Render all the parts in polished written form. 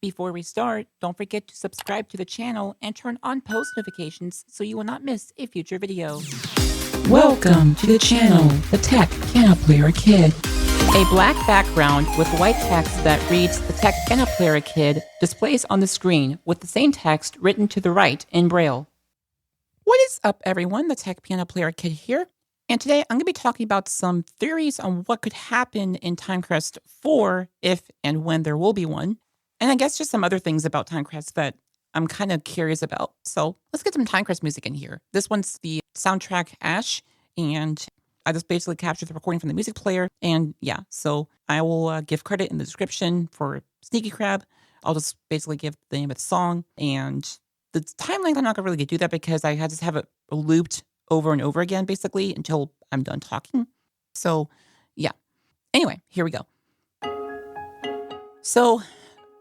Before we start, don't forget to subscribe to the channel and turn on post notifications so you will not miss a future video. Welcome to the channel, The Tech Piano Player Kid. A black background with white text that reads The Tech Piano Player Kid displays on the screen with the same text written to the right in Braille. What is up, everyone? The Tech Piano Player Kid here. And today I'm going to be talking about some theories on what could happen in TimeCrest 4 if and when there will be one. And I guess just some other things about TimeCrest that I'm kind of curious about. So let's get some TimeCrest music in here. This one's the soundtrack Ash, and I just basically captured the recording from the music player. And yeah, so I will give credit in the description for SneakyCrab. I'll just basically give the name of the song. And the time length, I'm not going to really do that because I just have it looped over and over again, basically, until I'm done talking. So yeah. Anyway, here we go. So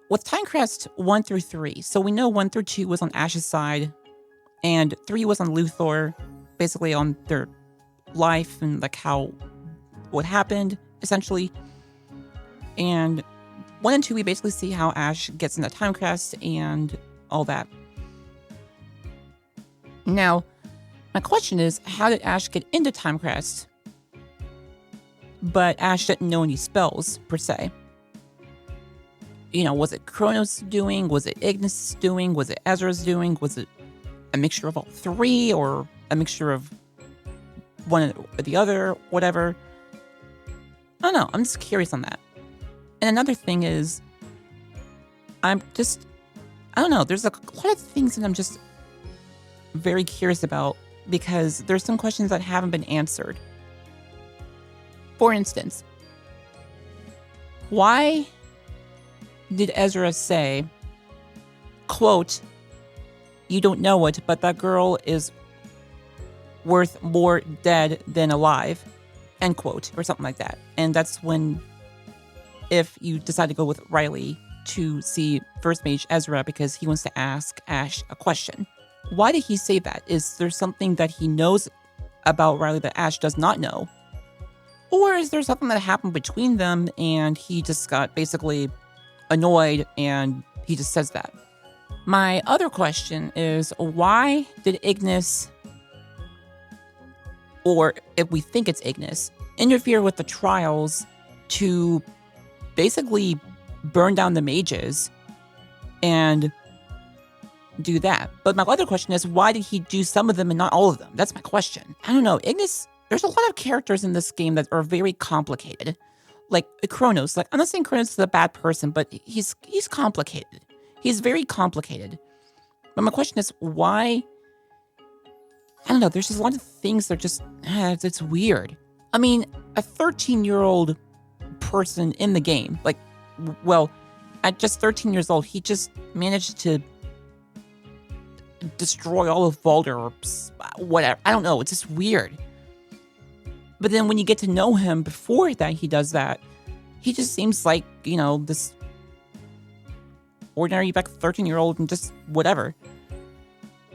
with TimeCrest 1 through 3, so we know 1 through 2 was on Ash's side, and 3 was on Luthor, basically on their life and like what happened, essentially. And 1 and 2, we basically see how Ash gets into TimeCrest and all that. Now, my question is, how did Ash get into TimeCrest, but Ash didn't know any spells, per se? You know, was it Kronos doing? Was it Ignis doing? Was it Ezra's doing? Was it a mixture of all three, or a mixture of one or the other, whatever? I don't know. I'm just curious on that. And another thing is, I don't know. There's a lot of things that I'm just very curious about because there's some questions that haven't been answered. For instance, why did Ezra say, quote, "You don't know it, but that girl is worth more dead than alive," end quote, or something like that. And that's when, if you decide to go with Riley to see First Mage Ezra because he wants to ask Ash a question. Why did he say that? Is there something that he knows about Riley that Ash does not know? Or is there something that happened between them and he just got basically annoyed and he just says that? My other question is, why did Ignis, or if we think it's Ignis, interfere with the trials to basically burn down the mages and do that? But my other question is, why did he do some of them and not all of them? That's my question. I don't know. Ignis, there's a lot of characters in this game that are very complicated. Like Kronos, like I'm not saying Kronos is a bad person, but he's complicated. He's very complicated. But my question is, why? I don't know. There's just a lot of things that are just, it's weird. I mean, a 13-year-old person in the game, like, well, at just 13 years old, he just managed to destroy all of Baldur or whatever. I don't know. It's just weird. But then when you get to know him before that he does that, he just seems like, you know, this ordinary, like 13-year-old and just whatever.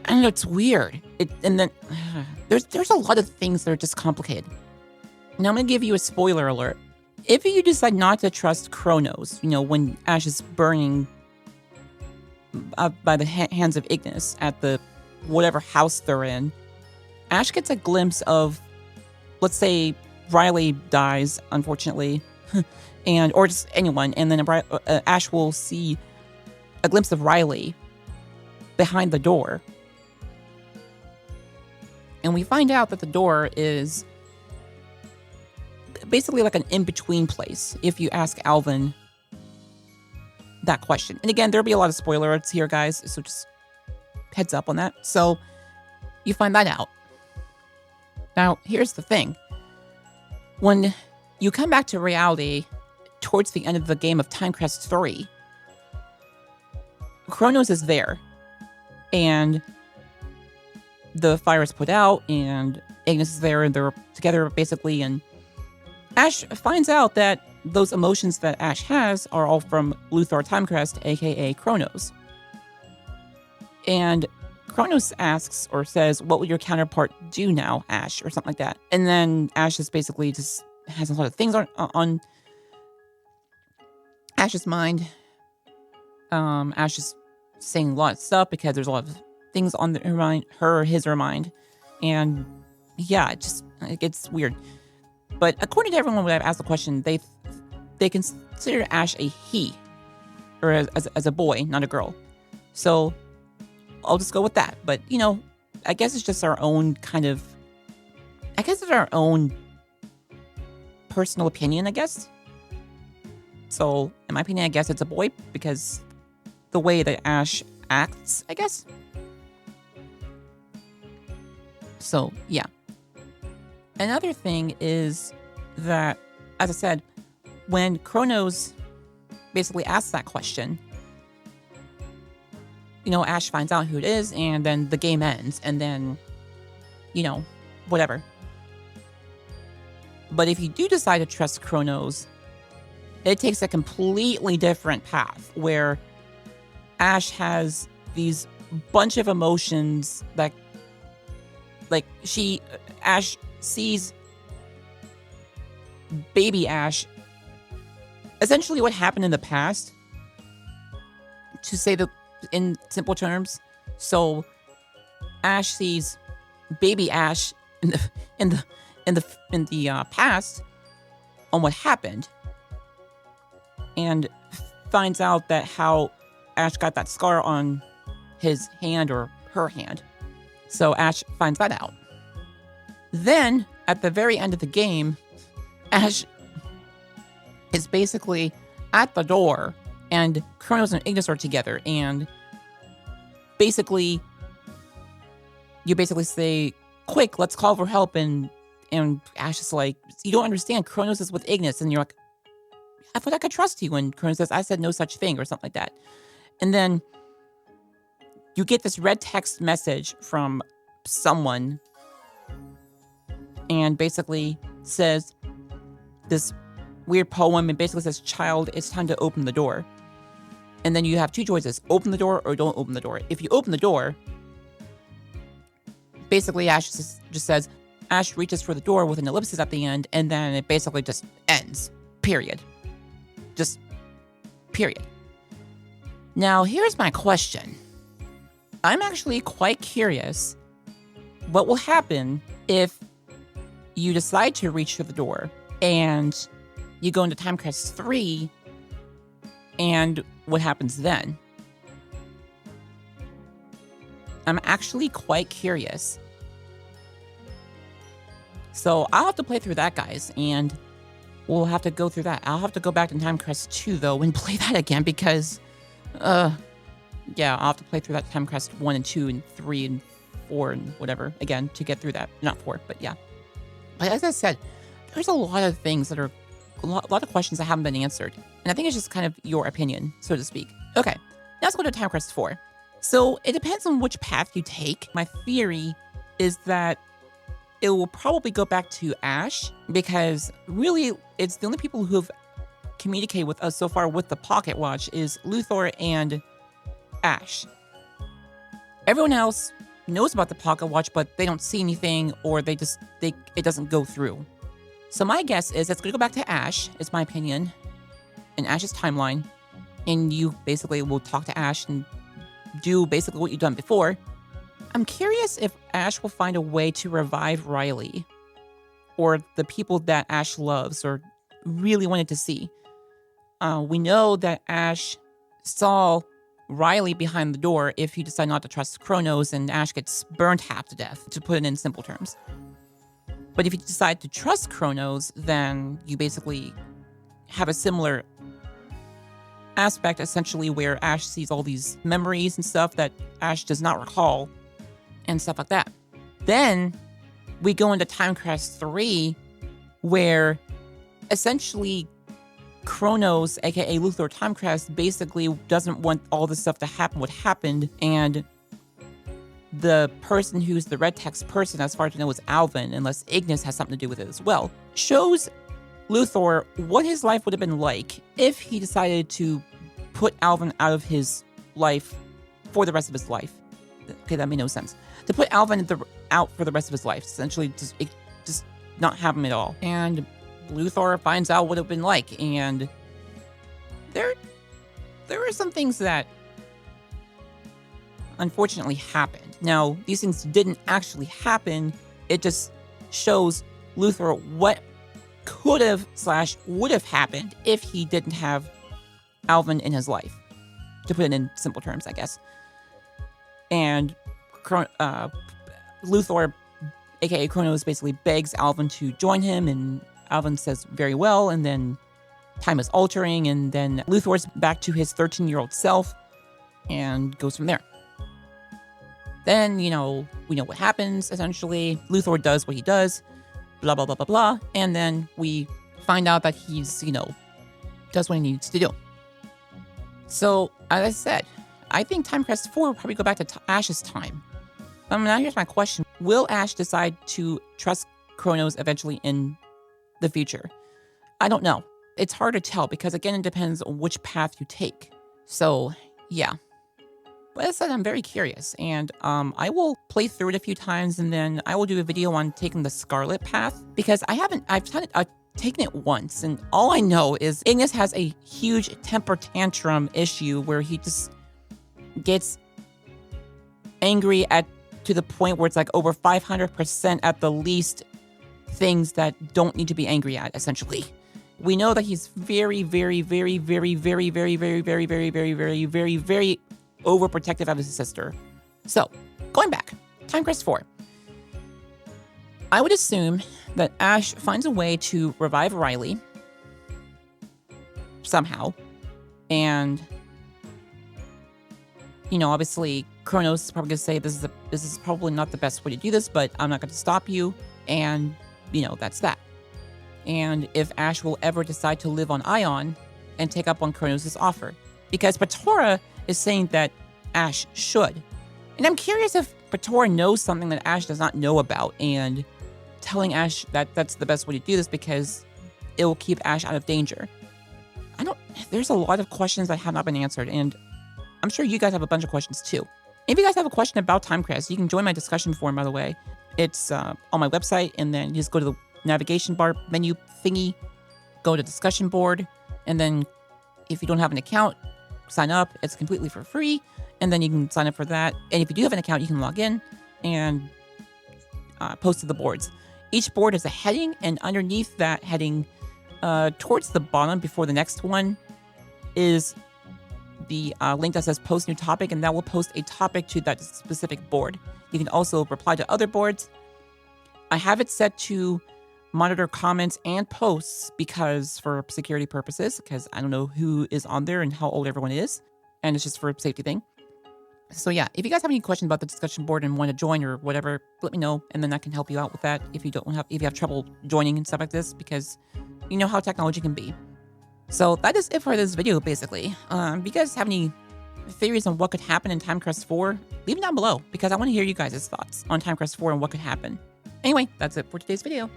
I don't know, it's weird. And then there's a lot of things that are just complicated. Now I'm going to give you a spoiler alert. If you decide not to trust Kronos, you know, when Ash is burning by the hands of Ignis at the whatever house they're in, Ash gets a glimpse of, let's say Riley dies, unfortunately, or just anyone, and then Ash will see a glimpse of Riley behind the door. And we find out that the door is basically like an in-between place, if you ask Alvin that question. And again, there'll be a lot of spoilers here, guys, so just heads up on that. So you find that out. Now, here's the thing. When you come back to reality towards the end of the game of TimeCrest 3, Kronos is there, and the fire is put out, and Ignis is there, and they're together, basically, and Ash finds out that those emotions that Ash has are all from Luthor TimeCrest, aka Kronos. And Kronos asks or says, "What will your counterpart do now, Ash?" or something like that. And then Ash is basically just has a lot of things on Ash's mind. Ash is saying a lot of stuff because there's a lot of things on her mind, her mind. And yeah, it gets weird. But according to everyone when I've asked the question, they consider Ash a he, or as a boy, not a girl. So I'll just go with that. But, I guess it's just our own it's our own personal opinion, I guess. So, in my opinion, I guess it's a boy because the way that Ash acts, I guess. So, yeah. Another thing is that, as I said, when Kronos basically asks that question, Ash finds out who it is, and then the game ends, and then, whatever. But if you do decide to trust Kronos, it takes a completely different path, where Ash has these bunch of emotions that, Ash sees baby Ash, essentially what happened in the past, to say in simple terms. So Ash sees baby Ash in the past on what happened, and finds out that how Ash got that scar on his hand or her hand. So Ash finds that out. Then at the very end of the game, Ash is basically at the door, and Kronos and Ignis are together, and you basically say, "Quick, let's call for help," and Ash is like, "You don't understand, Kronos is with Ignis," and you're like, "I thought I could trust you," and Kronos says, "I said no such thing," or something like that. And then you get this red text message from someone, and basically says this weird poem, and basically says, "Child, it's time to open the door." And then you have two choices: open the door or don't open the door. If you open the door, basically Ash just says, Ash reaches for the door with an ellipsis at the end, and then it basically just ends. Period. Just period. Now, here's my question. I'm actually quite curious what will happen if you decide to reach for the door and you go into TimeCrest 3, and what happens then? I'm actually quite curious. So I'll have to play through that, guys, and we'll have to go through that. I'll have to go back to TimeCrest 2, though, and play that again because, I'll have to play through that TimeCrest 1 and 2 and 3 and 4 and whatever again to get through that. Not 4, but yeah. But as I said, there's a lot of things that are, a lot of questions that haven't been answered. And I think it's just kind of your opinion, so to speak. Okay, now let's go to TimeCrest 4. So it depends on which path you take. My theory is that it will probably go back to Ash, because really it's the only people who have communicated with us so far with the Pocket Watch is Luthor and Ash. Everyone else knows about the Pocket Watch, but they don't see anything, or it doesn't go through. So my guess is it's going to go back to Ash, is my opinion, in Ash's timeline, and you basically will talk to Ash and do basically what you've done before. I'm curious if Ash will find a way to revive Riley, or the people that Ash loves or really wanted to see. We know that Ash saw Riley behind the door if you decide not to trust Kronos, and Ash gets burned half to death, to put it in simple terms. But if you decide to trust Kronos, then you basically have a similar aspect, essentially, where Ash sees all these memories and stuff that Ash does not recall, and stuff like that. Then we go into TimeCrest 3, where essentially Kronos, aka Luthor TimeCrest, basically doesn't want all this stuff to happen, what happened, and the person who's the red text person, as far as I know, is Alvin, unless Ignis has something to do with it as well, shows Luthor what his life would have been like if he decided to put Alvin out of his life for the rest of his life. Okay, that made no sense. To put Alvin out for the rest of his life, essentially just not have him at all. And Luthor finds out what it would have been like, and there were some things that unfortunately happened. Now, these things didn't actually happen. It just shows Luthor what could have / would have happened if he didn't have Alvin in his life, to put it in simple terms, I guess. And Luthor, aka Kronos, basically begs Alvin to join him, and Alvin says very well, and then time is altering, and then Luthor's back to his 13-year-old self and goes from there. Then, we know what happens, essentially. Luthor does what he does, blah, blah, blah, blah, blah, and then we find out that he's, does what he needs to do. So, as I said, I think TimeCrest 4 will probably go back to Ash's time. Now here's my question. Will Ash decide to trust Kronos eventually in the future? I don't know. It's hard to tell because, again, it depends on which path you take. So, yeah. But as I said, I'm very curious, and I will play through it a few times, and then I will do a video on taking the Scarlet path, because I've taken it once, and all I know is Ignis has a huge temper tantrum issue where he just gets angry to the point where it's like over 500% at the least things that don't need to be angry at, essentially. We know that he's very, very, very, very, very, very, very, very, very, very, very, very, very overprotective of his sister. So, going back, TimeCrest 4. I would assume that Ash finds a way to revive Riley somehow, and obviously Kronos is probably going to say this is probably not the best way to do this, but I'm not going to stop you, and that's that. And if Ash will ever decide to live on Ion and take up on Kronos' offer, because Patora is saying that Ash should. And I'm curious if Patora knows something that Ash does not know about, and telling Ash that that's the best way to do this because it will keep Ash out of danger. There's a lot of questions that have not been answered, and I'm sure you guys have a bunch of questions too. If you guys have a question about TimeCrest, you can join my discussion forum, by the way. It's on my website, and then you just go to the navigation bar menu thingy, go to discussion board, and then if you don't have an account, sign up. It's completely for free, and then you can sign up for that. And if you do have an account, you can log in and post to the boards. Each board has a heading, and underneath that heading, towards the bottom before the next one, is the link that says post new topic, and that will post a topic to that specific board. You can also reply to other boards. I have it set to monitor comments and posts because for security purposes, because I don't know who is on there and how old everyone is, and it's just for a safety thing. So yeah, if you guys have any questions about the discussion board and want to join or whatever, let me know, and then I can help you out with that if you have trouble joining and stuff like this, because you know how technology can be. So that is it for this video, basically. If you guys have any theories on what could happen in TimeCrest 4, leave them down below, because I want to hear you guys' thoughts on TimeCrest 4 and what could happen. Anyway, that's it for today's video.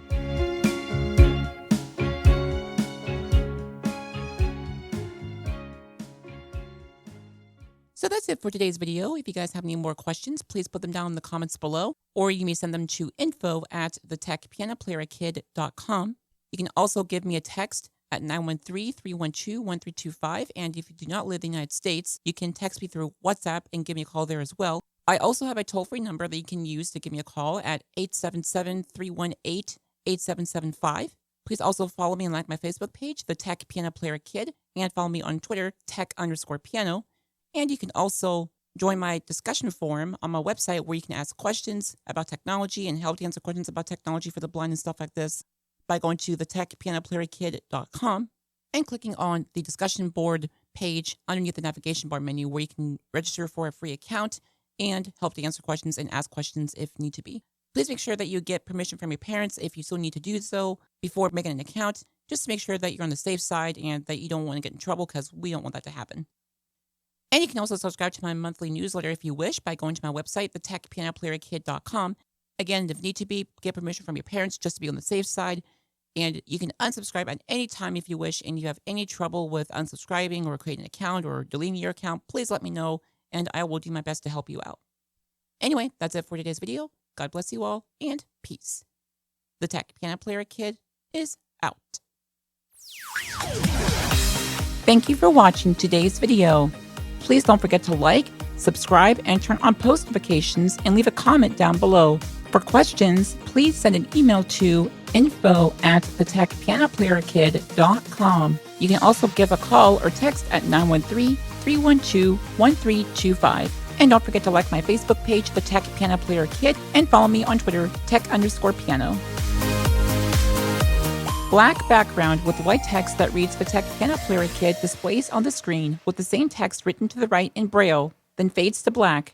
So that's it for today's video. If you guys have any more questions, please put them down in the comments below, or you may send them to info@TheTechPianoPlayerKid.com. You can also give me a text at 913-312-1325, and if you do not live in the United States, you can text me through WhatsApp and give me a call there as well. I also have a toll-free number that you can use to give me a call at 877-318-8775. Please also follow me and like my Facebook page, The Tech Piano Player Kid, and follow me on Twitter, tech_piano. And you can also join my discussion forum on my website where you can ask questions about technology and help to answer questions about technology for the blind and stuff like this by going to TheTechPianoPlayerKid.com and clicking on the discussion board page underneath the navigation bar menu where you can register for a free account and help to answer questions and ask questions if need to be. Please make sure that you get permission from your parents if you still need to do so before making an account, just to make sure that you're on the safe side and that you don't want to get in trouble, because we don't want that to happen. And you can also subscribe to my monthly newsletter if you wish by going to my website, TheTechPianoPlayerKid.com. Again, if need to be, get permission from your parents just to be on the safe side. And you can unsubscribe at any time if you wish, and you have any trouble with unsubscribing or creating an account or deleting your account, please let me know, and I will do my best to help you out. Anyway, that's it for today's video. God bless you all, and peace. The Tech Piano Player Kid is out. Thank you for watching today's video. Please don't forget to like, subscribe, and turn on post notifications and leave a comment down below. For questions, please send an email to info@TheTechPianoPlayerKid.com. You can also give a call or text at 913-312-1325. And don't forget to like my Facebook page, The Tech Piano Player Kid, and follow me on Twitter, tech_piano. Black background with white text that reads The Tech Piano Player Kid displays on the screen with the same text written to the right in Braille, then fades to black.